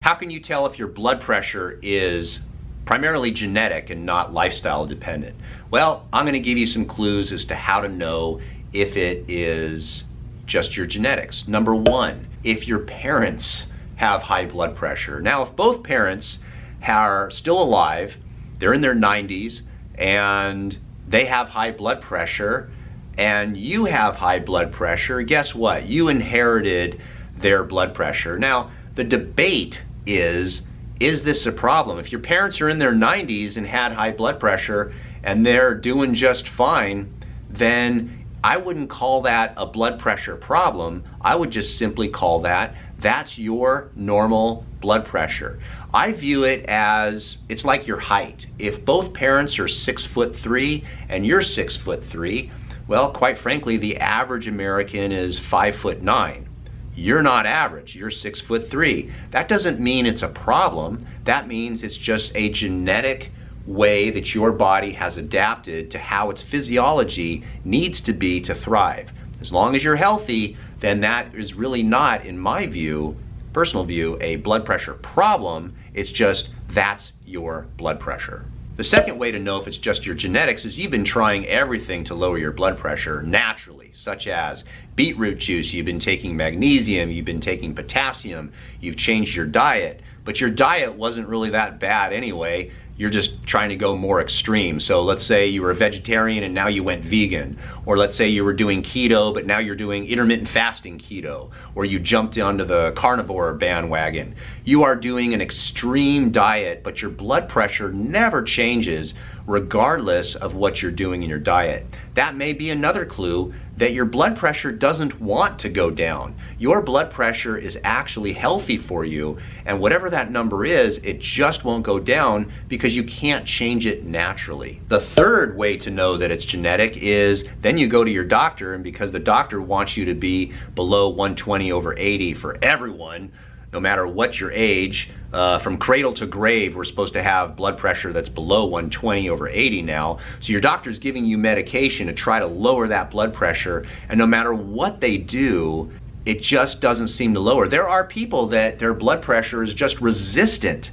How can you tell if your blood pressure is primarily genetic and not lifestyle dependent? Well, I'm going to give you some clues as to how to know if it is just your genetics. Number one, if your parents have high blood pressure. Now, if both parents are still alive, they're in their 90s, and they have high blood pressure, and you have high blood pressure, guess what? You inherited their blood pressure. Now, the debate is this a problem? If your parents are in their 90s and had high blood pressure and they're doing just fine, then I wouldn't call that a blood pressure problem. I would just simply call that's your normal blood pressure. I view it as, it's like your height. If both parents are 6'3" and you're 6'3", well, quite frankly, the average American is 5'9". You're not average, you're 6'3". That doesn't mean it's a problem. That means it's just a genetic way that your body has adapted to how its physiology needs to be to thrive. As long as you're healthy, then that is really not, in my view, personal view, a blood pressure problem. It's just that's your blood pressure. The second way to know if it's just your genetics is you've been trying everything to lower your blood pressure naturally, such as beetroot juice, you've been taking magnesium, you've been taking potassium, you've changed your diet, but your diet wasn't really that bad anyway. You're just trying to go more extreme. So let's say you were a vegetarian and now you went vegan. Or let's say you were doing keto, but now you're doing intermittent fasting keto. Or you jumped onto the carnivore bandwagon. You are doing an extreme diet, but your blood pressure never changes regardless of what you're doing in your diet. That may be another clue that your blood pressure doesn't want to go down. Your blood pressure is actually healthy for you, and whatever that number is, it just won't go down because you can't change it naturally. The third way to know that it's genetic is then you go to your doctor, and because the doctor wants you to be below 120/80 for everyone, no matter what your age, from cradle to grave, we're supposed to have blood pressure that's below 120/80 now. So your doctor's giving you medication to try to lower that blood pressure, and no matter what they do, it just doesn't seem to lower. There are people that their blood pressure is just resistant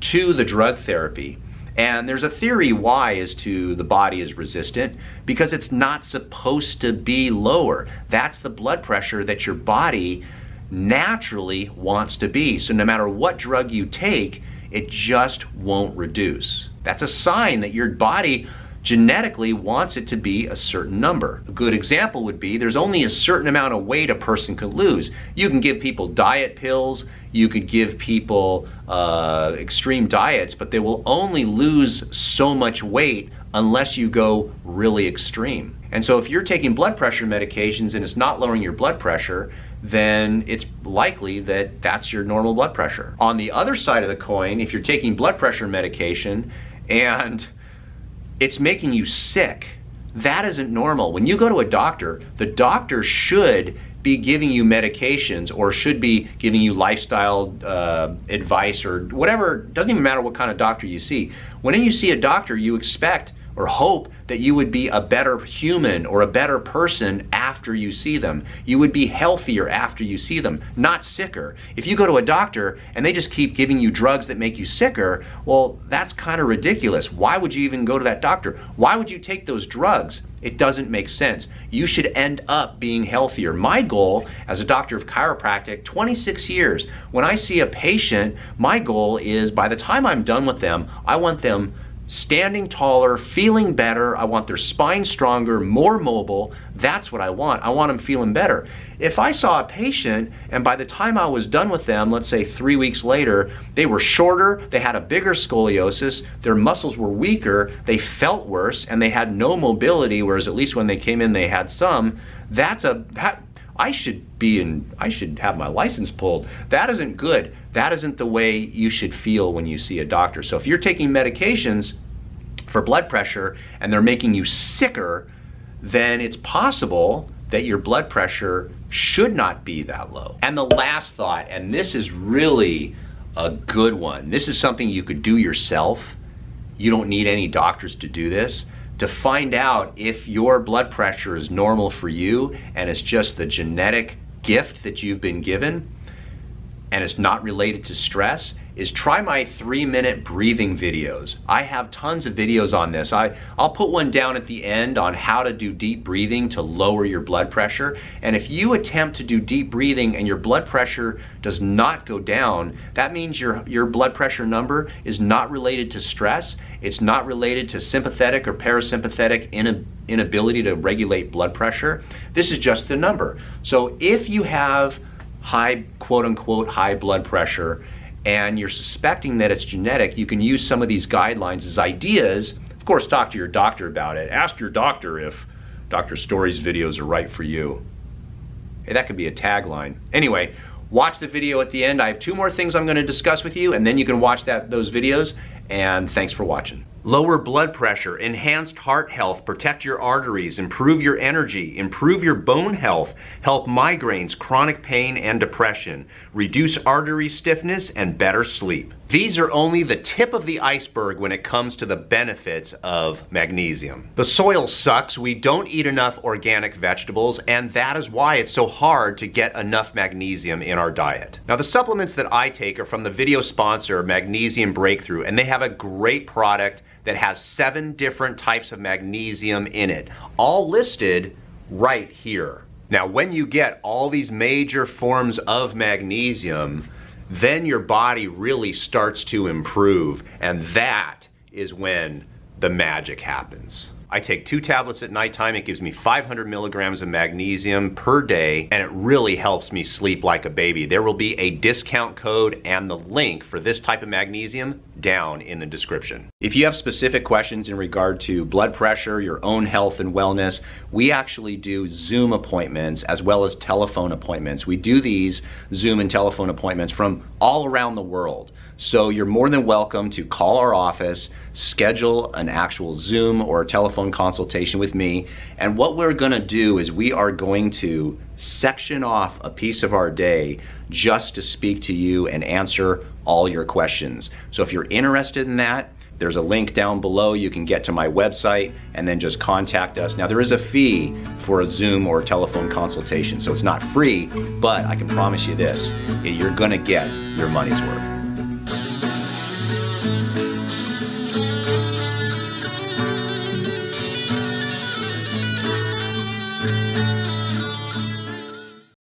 to the drug therapy. And there's a theory why as to the body is resistant, because it's not supposed to be lower. That's the blood pressure that your body naturally wants to be. So no matter what drug you take, it just won't reduce. That's a sign that your body genetically wants it to be a certain number. A good example would be there's only a certain amount of weight a person can lose. You can give people diet pills, you could give people extreme diets, but they will only lose so much weight unless you go really extreme. And so if you're taking blood pressure medications and it's not lowering your blood pressure, then it's likely that that's your normal blood pressure. On the other side of the coin, if you're taking blood pressure medication and it's making you sick, that isn't normal. When you go to a doctor, the doctor should be giving you medications or should be giving you lifestyle advice or whatever. Doesn't even matter what kind of doctor you see. When you see a doctor, you expect or hope that you would be a better human or a better person after you see them. You would be healthier after you see them, not sicker. If you go to a doctor and they just keep giving you drugs that make you sicker, well, that's kind of ridiculous. Why would you even go to that doctor? Why would you take those drugs? It doesn't make sense. You should end up being healthier. My goal as a doctor of chiropractic, 26 years, when I see a patient, my goal is by the time I'm done with them, I want them standing taller, feeling better. I want their spine stronger, more mobile. That's what I want. I want them feeling better. If I saw a patient and by the time I was done with them, let's say 3 weeks later, they were shorter, they had a bigger scoliosis, their muscles were weaker, they felt worse, and they had no mobility, whereas at least when they came in they had some, I should have my license pulled. That isn't good. That isn't the way you should feel when you see a doctor. So if you're taking medications for blood pressure and they're making you sicker, then it's possible that your blood pressure should not be that low. And the last thought, and this is really a good one. This is something you could do yourself. You don't need any doctors to do this. To find out if your blood pressure is normal for you and it's just the genetic gift that you've been given, and it's not related to stress, is try my 3-minute breathing videos. I have tons of videos on this. I'll put one down at the end on how to do deep breathing to lower your blood pressure. And if you attempt to do deep breathing and your blood pressure does not go down, that means your blood pressure number is not related to stress. It's not related to sympathetic or parasympathetic inability to regulate blood pressure. This is just the number. So if you have high, quote unquote, high blood pressure, and you're suspecting that it's genetic, you can use some of these guidelines as ideas. Of course, talk to your doctor about it. Ask your doctor if Dr. Story's videos are right for you. Hey, that could be a tagline. Anyway, watch the video at the end. I have 2 more things I'm going to discuss with you, and then you can watch those videos, and thanks for watching. Lower blood pressure, enhanced heart health, protect your arteries, improve your energy, improve your bone health, help migraines, chronic pain, and depression, reduce artery stiffness, and better sleep. These are only the tip of the iceberg when it comes to the benefits of magnesium. The soil sucks, we don't eat enough organic vegetables, and that is why it's so hard to get enough magnesium in our diet. Now, the supplements that I take are from the video sponsor, Magnesium Breakthrough, and they have a great product that has 7 different types of magnesium in it, all listed right here. Now, when you get all these major forms of magnesium, then your body really starts to improve, and that is when the magic happens. I take 2 tablets at nighttime. It gives me 500 milligrams of magnesium per day, and it really helps me sleep like a baby. There will be a discount code and the link for this type of magnesium down in the description. If you have specific questions in regard to blood pressure, your own health and wellness, we actually do Zoom appointments as well as telephone appointments. We do these Zoom and telephone appointments from all around the world. So you're more than welcome to call our office, schedule an actual Zoom or a telephone consultation with me. And what we're going to do is we are going to section off a piece of our day just to speak to you and answer all your questions. So if you're interested in that, there's a link down below. You can get to my website and then just contact us. Now, there is a fee for a Zoom or a telephone consultation, so it's not free, but I can promise you this, you're going to get your money's worth.